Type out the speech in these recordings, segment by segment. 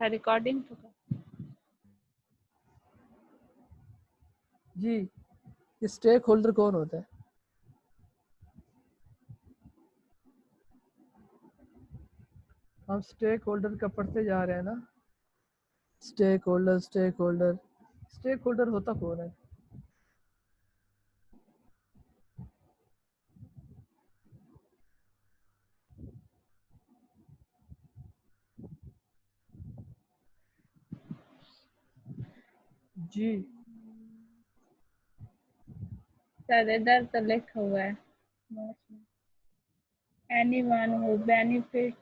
Recording तो जी, stake holder कौन होता है? हम स्टेक होल्डर का पढ़ते जा रहे हैं ना। Stakeholder stakeholder stakeholder होता कौन है? जी सर इधर तो लिखा हुआ है एनीवन हु बेनिफिट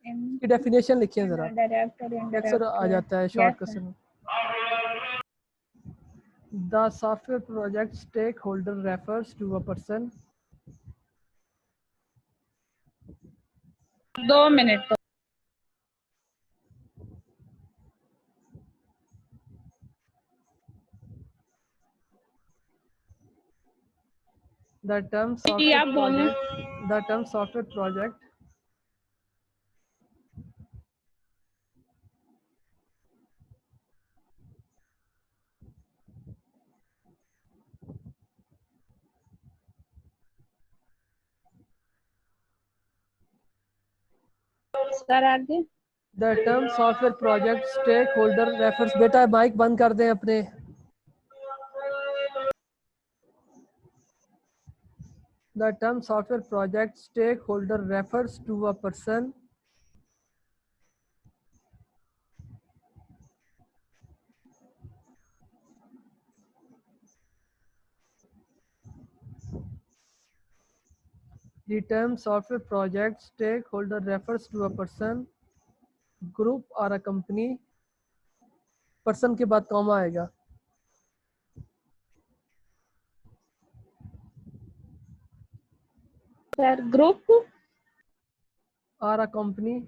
इन की डेफिनेशन लिखिए जरा, डायरेक्टर अक्सर आ जाता है short question. The software project stakeholder refers to a person. 2 minute तो The term जी software आप बोलें। project, the term software project sir आगे। The term software project stakeholder refers, बेटा माइक बंद कर दें अपने। The term software project stakeholder refers to a person The term software project stakeholder refers to a person, group or a company। Person के बाद comma आएगा। Sir group और a company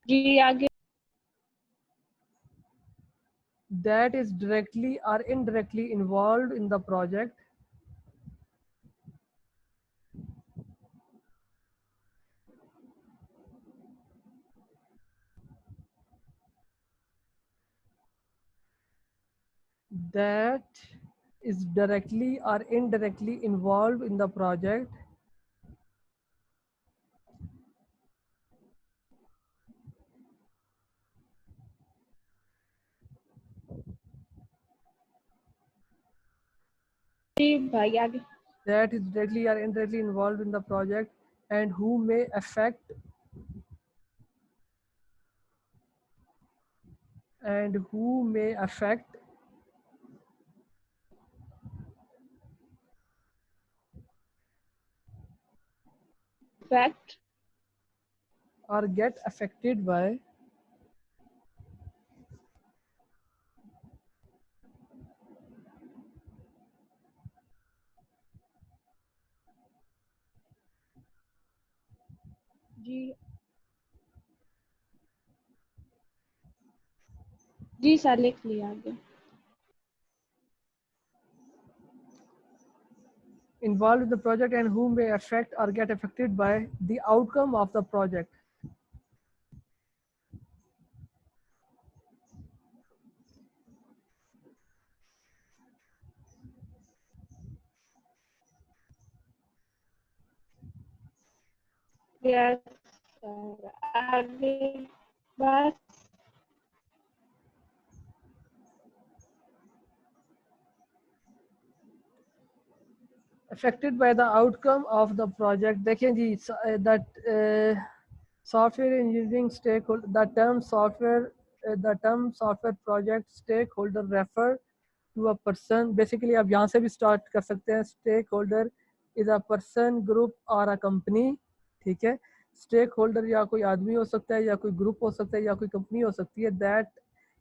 जी आगे। that is directly or indirectly involved in the project that is directly or indirectly involved in the project जी भाई आगे। that is directly or indirectly involved in the project and who may affect fact or get affected by जी sir लिख लिया आगे। involved in the project and who may affect or get affected by the outcome of the project। Yes sir आगे बस। affected by the outcome of the project। देखें जी that software engineering stakeholder, the term software project stakeholder refer to a person। basically आप यहाँ से भी start कर सकते हैं। stakeholder is a person, group or a company। ठीक है, stakeholder या कोई आदमी हो सकता है, या कोई ग्रुप हो सकता है, या कोई कंपनी हो सकती है। that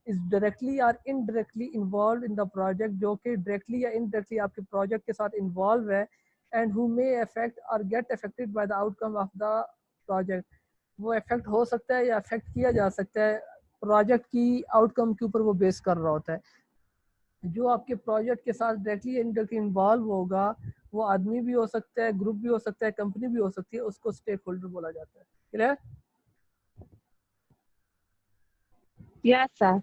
is directly or indirectly involved in the project, जो कि directly या indirectly आपके project के साथ involve है। and who may affect or get affected by the outcome of the project। वो affect हो सकता है या affect किया जा सकता है, प्रोजेक्ट की आउटकम के ऊपर वो बेस कर रहा होता है। जो आपके प्रोजेक्ट के साथ डायरेक्टली इनडायरेक्टली इन्वॉल्व होगा, वो आदमी भी हो सकता है, ग्रुप भी हो सकता है, कंपनी भी हो सकती है, उसको स्टेक होल्डर बोला जाता है। Clear? Yes, sir.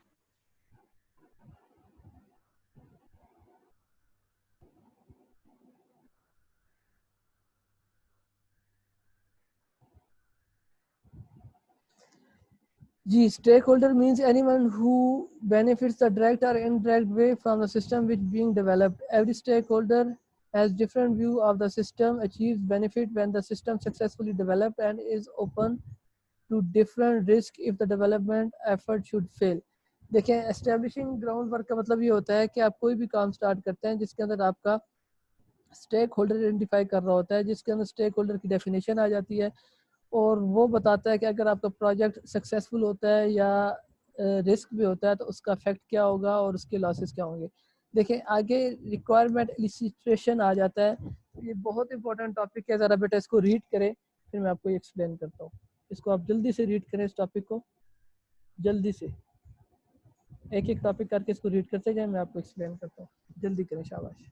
G. Stakeholder means anyone who benefits the direct or indirect way from the system which being developed. Every stakeholder has different view of the system, achieves benefit when the system successfully developed and is open to different risk if the development effort should fail. देखें, establishing ground work का मतलब ये होता है कि आप कोई भी काम स्टार्ट करते हैं जिसके अंदर आपका स्टेक होल्डर आइडेंटिफाई कर रहा होता है, जिसके अंदर स्टेक होल्डर की डेफिनेशन आ जाती है और वो बताता है कि अगर आपका प्रोजेक्ट सक्सेसफुल होता है या रिस्क भी होता है तो उसका इफेक्ट क्या होगा और उसके लॉसेस क्या होंगे। देखें, आगे रिक्वायरमेंट एलिसिटेशन आ जाता है। ये बहुत इंपॉर्टेंट टॉपिक है, ज़रा बेटा इसको रीड करें, फिर मैं आपको एक्सप्लेन करता हूँ। इसको आप जल्दी से रीड करें, इस टॉपिक को जल्दी से, एक एक टॉपिक करके इसको रीड करते जाए, मैं आपको एक्सप्लेन करता हूँ। जल्दी करें, शाबाश।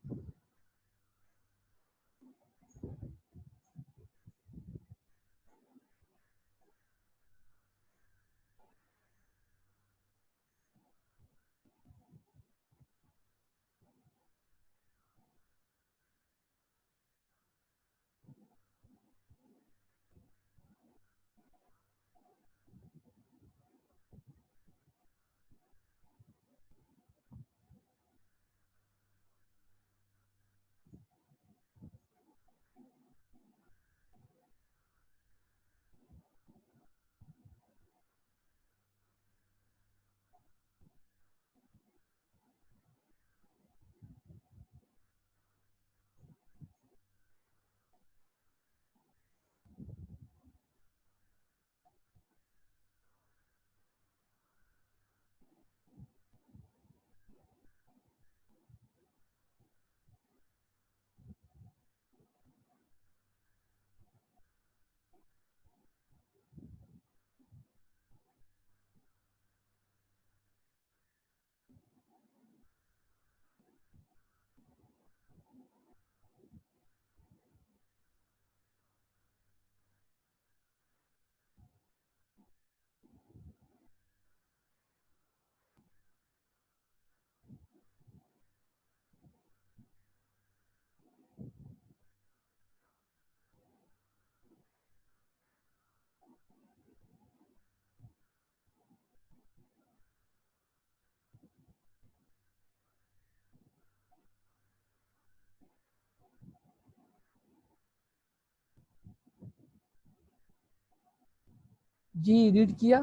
जी, रीड किया?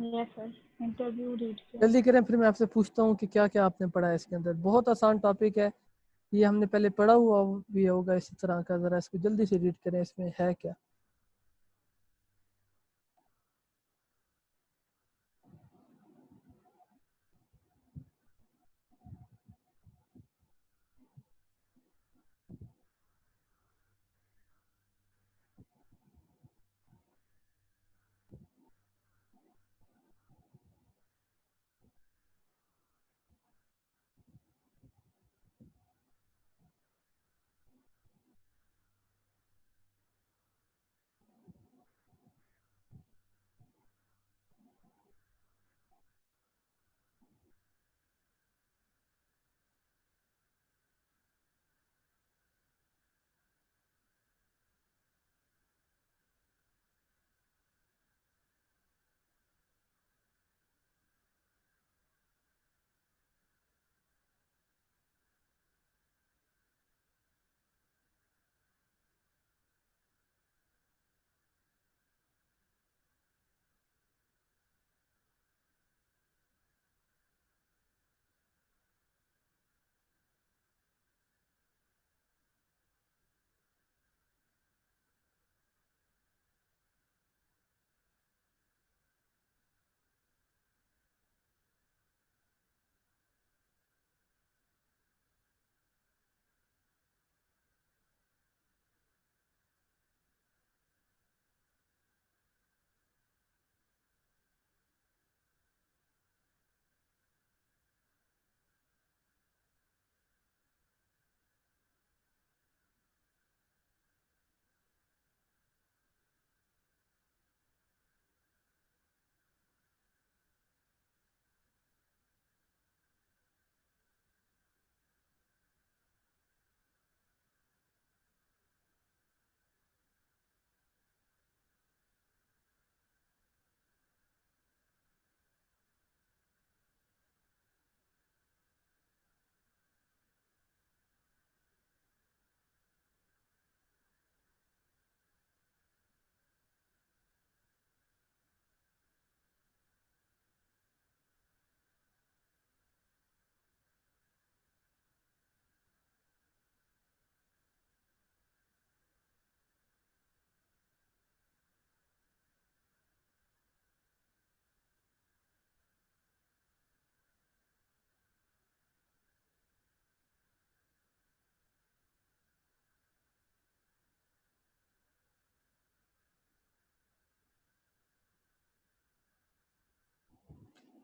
Yes, sir. Interview read किया। जल्दी करें, फिर मैं आपसे पूछता हूँ कि क्या क्या आपने पढ़ा है इसके अंदर। बहुत आसान टॉपिक है, ये हमने पहले पढ़ा हुआ भी होगा इसी तरह का। ज़रा इसको जल्दी से रीड करें, इसमें है क्या।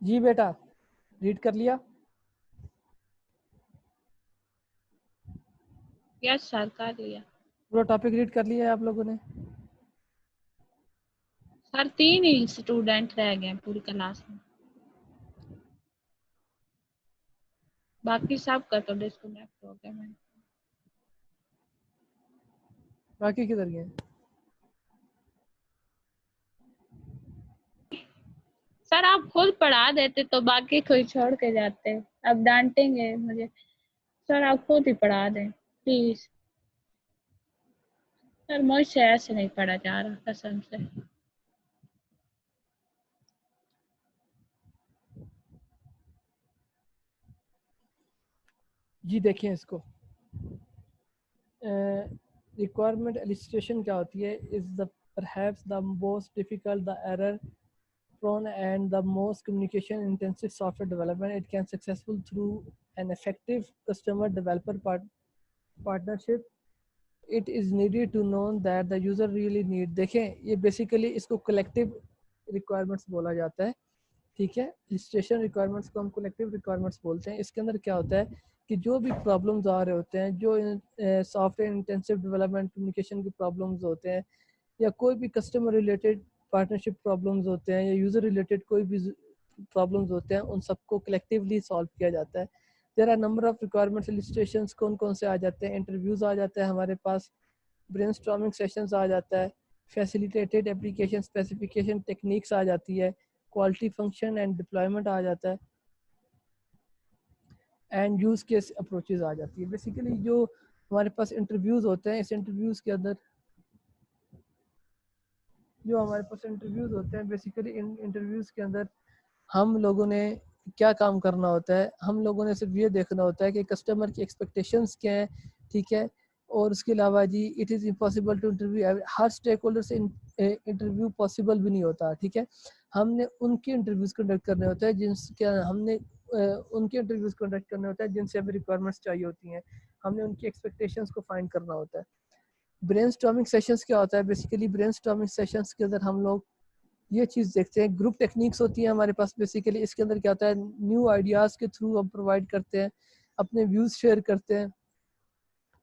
जी बेटा, रीड कर लिया? यस सर, कर लिया। पूरा टॉपिक रीड कर लिया है आप लोगों ने? सर 3 ही स्टूडेंट रह गए हैं पूरी क्लास में, बाकी सब का तो डिस्कनेक्ट हो गया। मैं बाकी किधर गए? सर आप खुद पढ़ा देते तो बाकी कोई छोड़ के जाते। अब डांटेंगे मुझे। सर आप खुद ही पढ़ा दें प्लीज। सर मुझसे ऐसे नहीं पढ़ा जा रहा कसम से। जी देखें इसको, रिक्वायरमेंट एलिस्ट्रेशन क्या होती है? Is the perhaps the most difficult, the error prone and the most communication intensive software development. It can successful through an effective customer developer partnership. It is needed to know that the user really need. देखें ये basically इसको collective requirements बोला जाता है, ठीक है। Registration requirements को हम कलेक्टिव रिक्वायरमेंट्स बोलते हैं। इसके अंदर क्या होता है कि जो भी प्रॉब्लम्स आ रहे होते हैं, जो सॉफ्टवेयर इंटेंसिव डेवलपमेंट कम्युनिकेशन की प्रॉब्लम्स होते हैं, या कोई भी कस्टमर रिलेटेड पार्टनरशिप प्रॉब्लम्स होते हैं, या यूज़र रिलेटेड कोई भी प्रॉब्लम्स होते हैं, उन सबको कलेक्टिवली सॉल्व किया जाता है। There are number of requirements elicitations कौन कौन से आ जाते हैं? इंटरव्यूज़ आ जाता है हमारे पास, ब्रेनस्टॉर्मिंग सेशंस आ जाता है, फैसिलिटेटेड एप्लीकेशन स्पेसिफिकेशन टेक्निक्स आ जाती है, क्वालिटी फंक्शन एंड डिप्लॉयमेंट आ जाता है, एंड यूज़ केस अप्रोचेज आ जाती है। बेसिकली जो हमारे पास इंटरव्यूज़ होते हैं, इस इंटरव्यूज़ के अंदर जो हमारे पास इंटरव्यूज़ होते हैं, बेसिकली इन इंटरव्यूज़ के अंदर हम लोगों ने क्या काम करना होता है? हम लोगों ने सिर्फ ये देखना होता है कि कस्टमर की एक्सपेक्टेशंस क्या हैं, ठीक है। और उसके अलावा जी it is impossible to interview हर स्टेक होल्डर से इंटरव्यू पॉसिबल भी नहीं होता, ठीक है। हमने उनके इंटरव्यूज़ कंडक्ट करने होते हैं जिनके हमने उनके इंटरव्यूज़ कंडक्ट करने होते हैं जिनसे हमें रिक्वायरमेंट्स चाहिए होती हैं। हमने उनकी एक्सपेक्टेशंस को फाइंड करना होता है। ब्रेनस्टॉर्मिंग सेशंस क्या होता है? बेसिकली ब्रेनस्टॉर्मिंग सेशंस के अंदर हम लोग ये चीज़ देखते हैं, ग्रुप टेक्निक्स होती है हमारे पास। बेसिकली इसके अंदर क्या होता है, न्यू आइडियाज़ के थ्रू हम प्रोवाइड करते हैं, अपने व्यूज़ शेयर करते हैं,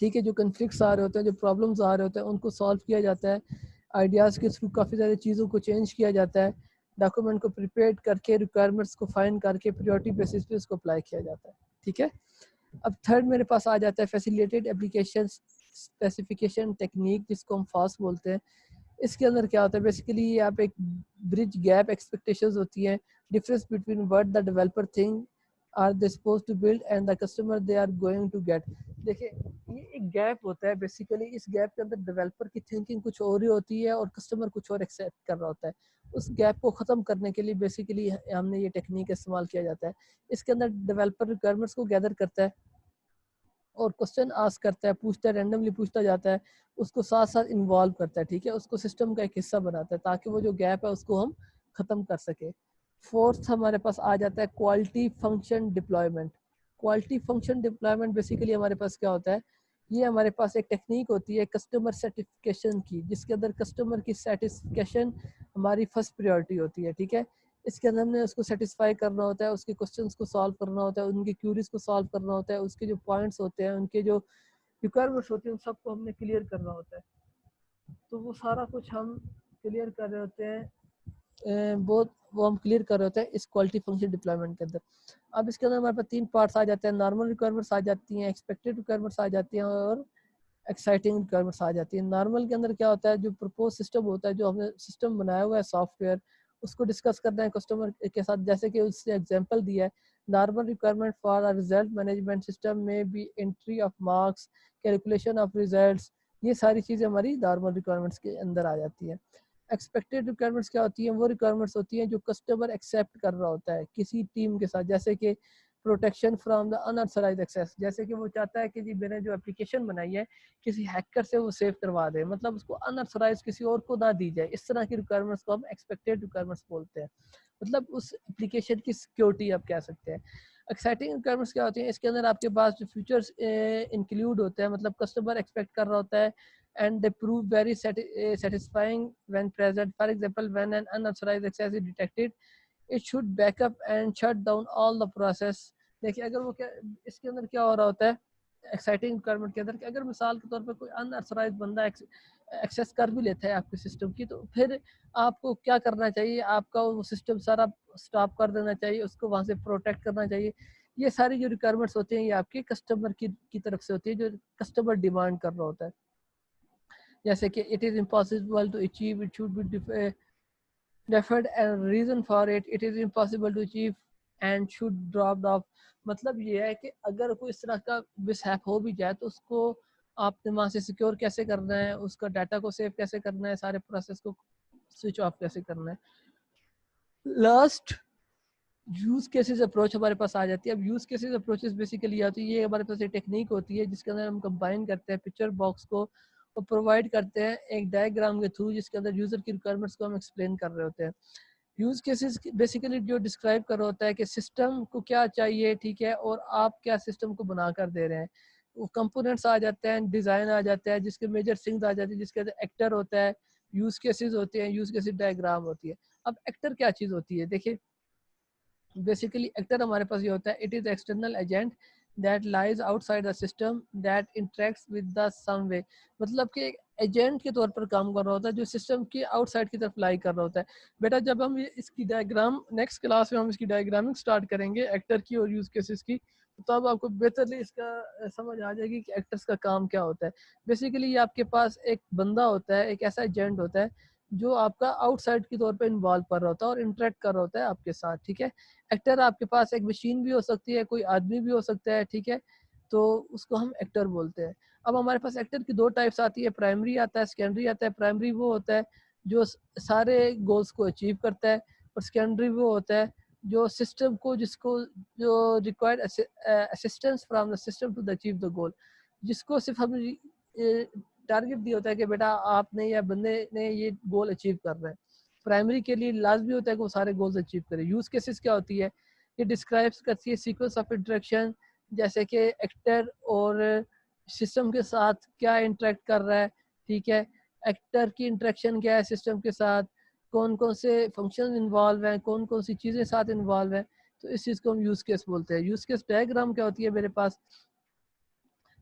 ठीक है। जो कन्फ्लिक्ट्स आ रहे होते हैं, जो प्रॉब्लम्स आ रहे होते हैं, उनको सॉल्व किया जाता है। आइडियाज़ के थ्रू काफ़ी सारी चीज़ों को चेंज किया जाता है। डॉक्यूमेंट को प्रिपेयर करके रिक्वायरमेंट्स को फाइंड करके प्रायोरिटी बेसिस पे उसको अप्लाई किया जाता है, ठीक है। अब थर्ड मेरे पास आ जाता है फैसिलिटेटेड एप्लीकेशन स्पेसिफिकेशन टेक्निक, जिसको हम फास्ट बोलते हैं। इसके अंदर क्या होता है? बेसिकली ये आप एक ब्रिज गैप एक्सपेक्टेशंस होती हैं, difference between what the developer think are they suppose to build and the customer they are going to get. देखिए ये एक गैप होता है। बेसिकली इस गैप के अंदर डेवलपर की थिंकिंग कुछ और ही होती है और कस्टमर कुछ और एक्सेप्ट कर रहा होता है। उस गैप को ख़त्म करने के लिए बेसिकली हमने ये टेक्निक इस्तेमाल किया जाता है। इसके अंदर डेवलपर रिक्वायरमेंट्स को गैदर करता है और क्वेश्चन आस्क करता है, पूछता है, रैंडमली पूछता जाता है, उसको साथ साथ इन्वॉल्व करता है, ठीक है। उसको सिस्टम का एक हिस्सा बनाता है ताकि वो जो गैप है उसको हम ख़त्म कर सके। फोर्थ हमारे पास आ जाता है quality function deployment. Quality function deployment basically हमारे पास क्या होता है? ये हमारे पास एक टेक्निक होती है कस्टमर सर्टिफिकेशन की, जिसके अंदर कस्टमर की सेटिस्फिकेशन हमारी फर्स्ट प्रायोरिटी होती है, ठीक है। इसके अंदर हमने उसको सेटिस्फाई करना होता है, उसके क्वेश्चंस को सॉल्व करना होता है, उनकी क्यूरीज को सॉल्व करना होता है, उसके जो पॉइंट्स होते हैं, उनके जो रिक्वायरमेंट्स होती हैं, उन सबको हमने क्लियर करना होता है। तो वो सारा कुछ हम क्लियर कर रहे होते हैं, बहुत वो हम क्लियर कर रहे होते हैं इस क्वालिटी फंक्शन डिप्लॉयमेंट के अंदर। अब इसके अंदर हमारे पास 3 पार्ट्स आ जाते हैं, नॉर्मल रिक्वायरमेंट्स आ जाती हैं, एक्सपेक्टेड रिक्वायरमेंट्स आ जाती हैं और एक्साइटिंग रिक्वायरमेंट्स आ जाती है। नॉर्मल के अंदर क्या होता है? जो प्रपोज सिस्टम होता है, जो हमने सिस्टम बनाया हुआ है सॉफ्टवेयर, उसको डिस्कस करना है कस्टमर के साथ। जैसे कि उसने एग्जांपल दिया है, normal requirement for a result management system में be entry of marks, calculation of results. ये सारी चीज़ें हमारी नॉर्मल रिक्वायरमेंट्स के अंदर आ जाती है। एक्सपेक्टेड रिक्वायरमेंट्स क्या होती हैं? वो रिक्वायरमेंट्स होती हैं जो कस्टमर एक्सेप्ट कर रहा होता है किसी टीम के साथ। जैसे कि protection from the unauthorized access, जैसे कि वो चाहता है कि जी मैंने जो एप्लीकेशन बनाई है किसी हैकर से वो सेव करवा दे, मतलब उसको अनऑथराइज किसी और को ना दी जाए। इस तरह की रिक्वायरमेंट्स को हम एक्सपेक्टेड रिक्वायरमेंट्स बोलते हैं, मतलब उस एप्लीकेशन की सिक्योरिटी आप कह सकते हैं। एक्साइटिंग रिक्वायरमेंट्स क्या होती हैं? इसके अंदर आपके पास जो फीचर्स इंक्लूड होते हैं, मतलब कस्टमर एक्सपेक्ट कर रहा होता है and they prove very satisfying when present. For example, when an unauthorized access is detected, it should backup and shut down all the process. देखिए अगर वो क्या, इसके अंदर क्या हो रहा होता है एक्साइटिंग रिक्वायरमेंट के अंदर, कि अगर मिसाल के तौर पर कोई अनऑथराइज्ड बंदा एक्सेस कर भी लेता है आपके सिस्टम की, तो फिर आपको क्या करना चाहिए, आपका वो सिस्टम सारा स्टॉप कर देना चाहिए, उसको वहाँ से प्रोटेक्ट करना चाहिए। ये सारी जो रिक्वायरमेंट्स होती हैं ये आपके कस्टमर की तरफ से होती है, जो कस्टमर डिमांड कर रहा होता है। जैसे कि it is impossible to achieve, it should be deferred and reason for it is impossible to achieve and should dropped off। मतलब ये है कि अगर कोई इस तरह का मिसहैप हो भी जाए तो उसको आपने वहाँ से सिक्योर कैसे करना है, उसका डाटा को सेव कैसे करना है, सारे प्रोसेस को स्विच ऑफ कैसे करना है। लास्ट यूज केसेस अप्रोच हमारे पास आ जाती है। अब यूज केसेस अप्रोचेस बेसिकली आती है, ये हमारे पास एक टेक्निक होती है जिसके अंदर हम कंबाइन करते हैं पिक्चर बॉक्स को और प्रोवाइड करते हैं एक डायग्राम के थ्रू, जिसके अंदर यूजर की रिक्वायरमेंट्स को हम एक्सप्लेन कर रहे होते हैं। यूज केसेस बेसिकली जो डिस्क्राइब कर रहा होता है कि सिस्टम को क्या चाहिए, ठीक है, और आप क्या सिस्टम को बना कर दे रहे हैं। वो कंपोनेंट्स आ जाते हैं, डिज़ाइन आ जाता है, जिसके मेजर थिंग्स आ जाती है, जिसके अंदर एक्टर होता है, यूज केसेस होते हैं, यूज केसेस डायग्राम होती है। अब एक्टर क्या चीज़ होती है, देखिए बेसिकली एक्टर हमारे पास ये होता है, it is external agent that lies outside the system that interacts with the some way. मतलब कि एक एजेंट के तौर पर काम कर रहा होता है जो सिस्टम की आउटसाइड की तरफ लाई कर रहा होता है। बेटा जब हम ये इसकी डायग्राम नेक्स्ट क्लास में हम इसकी डायग्रामिंग स्टार्ट करेंगे एक्टर की और यूज केसेस की, तो तब आपको बेहतरली इसका समझ आ जाएगी कि एक्टर्स का काम क्या होता है। बेसिकली ये आपके पास एक बंदा होता है, एक ऐसा एजेंट होता है जो आपका आउटसाइड के तौर पर इन्वॉल्व कर रहा होता है और इंटरेक्ट कर रहा होता है आपके साथ, ठीक है। एक्टर आपके पास एक मशीन भी हो सकती है, कोई आदमी भी हो सकता है, ठीक है, तो उसको हम एक्टर बोलते हैं। अब हमारे पास एक्टर की दो टाइप्स आती है, प्राइमरी आता है, सेकेंडरी आता है। प्राइमरी वो होता है जो सारे गोल्स को अचीव करता है, और सेकेंडरी वो होता है जो सिस्टम को जिसको जो required assistance from the system to achieve the goal, जिसको सिर्फ हम टारगेट दिया होता है कि बेटा आपने या बंदे ने ये गोल अचीव करना है। प्राइमरी के लिए लाजमी होता है कि वो सारे गोल्स अचीव करे। यूज केसेस क्या होती है, ये डिस्क्राइब्स करती है सीक्वेंस ऑफ इंटरेक्शन, जैसे कि एक्टर और सिस्टम के साथ क्या इंटरेक्ट कर रहा है, ठीक है, एक्टर की इंटरेक्शन क्या है सिस्टम के साथ, कौन कौन से फंक्शन इन्वॉल्व हैं, कौन कौन सी चीज़ें साथ इन्वॉल्व हैं, तो इस चीज़ को हम यूज केस बोलते हैं। यूज केस डायग्राम क्या होती है मेरे पास,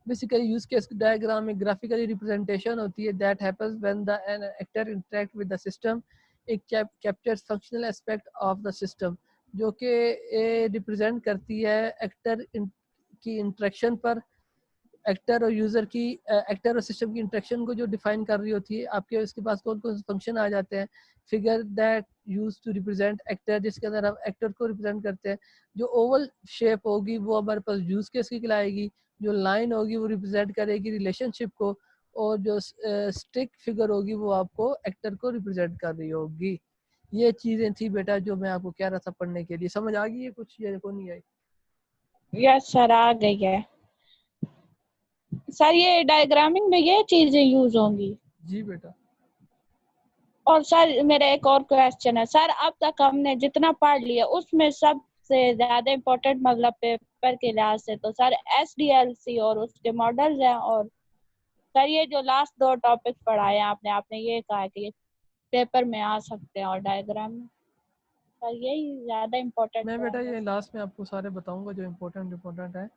बेसिकली यूज केस डायग्राम में ग्राफिकली रिप्रेजेंटेशन होती है that happens when the an actor interact with the system, एक captures functional aspect of the system, जो कि रिप्रेजेंट करती है एक्टर की इंटरेक्शन पर, एक्टर और यूज़र की एक्टर और सिस्टम की इंटरेक्शन को जो डिफाइन कर रही होती है। आपके उसके पास कौन कौन से फंक्शन आ जाते हैं, figure that use to represent actor, जिसके अंदर हम एक्टर को रिप्रेजेंट करते हैं। जो ओवल शेप होगी वो हमारे पास यूज केस की कहलाएगी, जो लाइन होगी वो रिप्रेजेंट करेगी रिलेशनशिप को, और जो स्टिक फिगर होगी वो आपको एक्टर को रिप्रेजेंट कर रही होगी। ये चीज़ें थी बेटा जो मैं आपको कह रहा था पढ़ने के लिए। समझ आ गई है कुछ या को नहीं आई? यस सर आ गई है सर। ये डायग्रामिंग में ये चीजें यूज होंगी। जी बेटा। और सर मेरा एक और क्वेश्चन है सर, अब तक हमने जितना पढ़ लिया उसमें सबसे ज्यादा इम्पोर्टेंट मतलब पेपर के लिहाज से तो सर SDLC और उसके मॉडल्स हैं, और सर ये जो लास्ट दो टॉपिक पढ़ाए हैं आपने आपने ये कहा कि ये पेपर में आ सकते हैं और डायग्राम में, सर यही ज्यादा इम्पोर्टेंट मैं बेटा रहेंगे। ये लास्ट में आपको सारे बताऊंगा जो इम्पोर्टेंट है।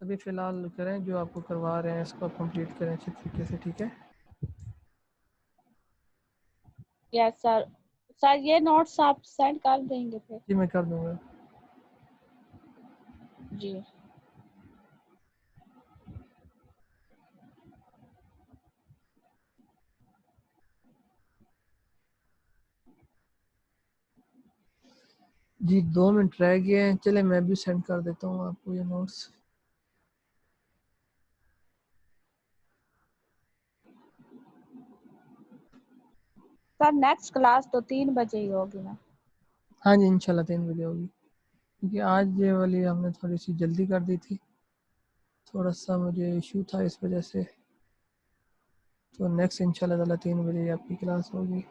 अभी फ़िलहाल करें जो आपको करवा रहे हैं इसको आप कंप्लीट करें अच्छी तरीके से, ठीक है। Yes sir. सर ये नोट्स आप सेंड कर देंगे फिर? जी मैं कर दूंगा। जी जी 2 मिनट रह गए हैं, चले मैं भी सेंड कर देता हूँ आपको ये नोट्स। सर नेक्स्ट क्लास तो 3 बजे ही होगी ना? हाँ जी इंशाल्लाह 3 बजे होगी, क्योंकि आज ये वाली हमने थोड़ी सी जल्दी कर दी थी, थोड़ा सा मुझे इशू था इस वजह से। तो नेक्स्ट इंशाल्लाह ताला 3 बजे आपकी क्लास होगी।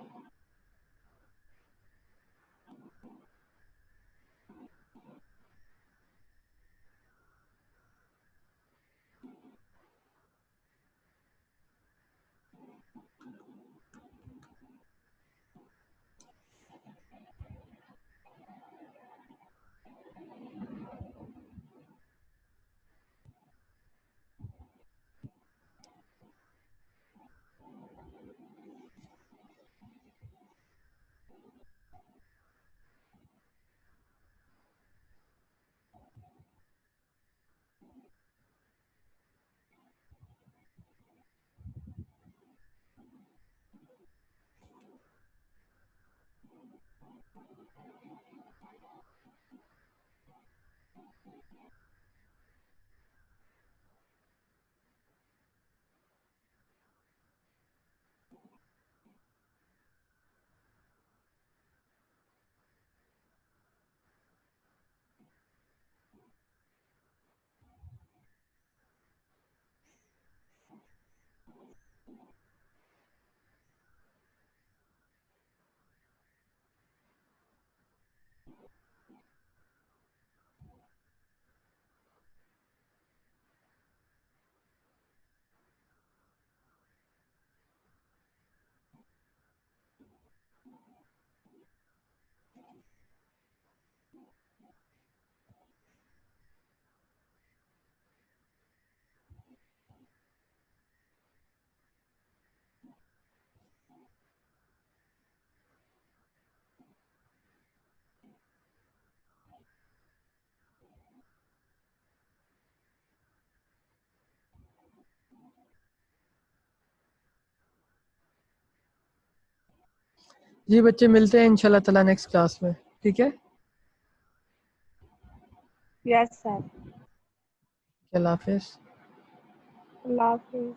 जी बच्चे, मिलते हैं इंशाल्लाह ताला नेक्स्ट क्लास में, ठीक है? Yes sir. अल्लाह हाफिज़। अल्लाह हाफिज।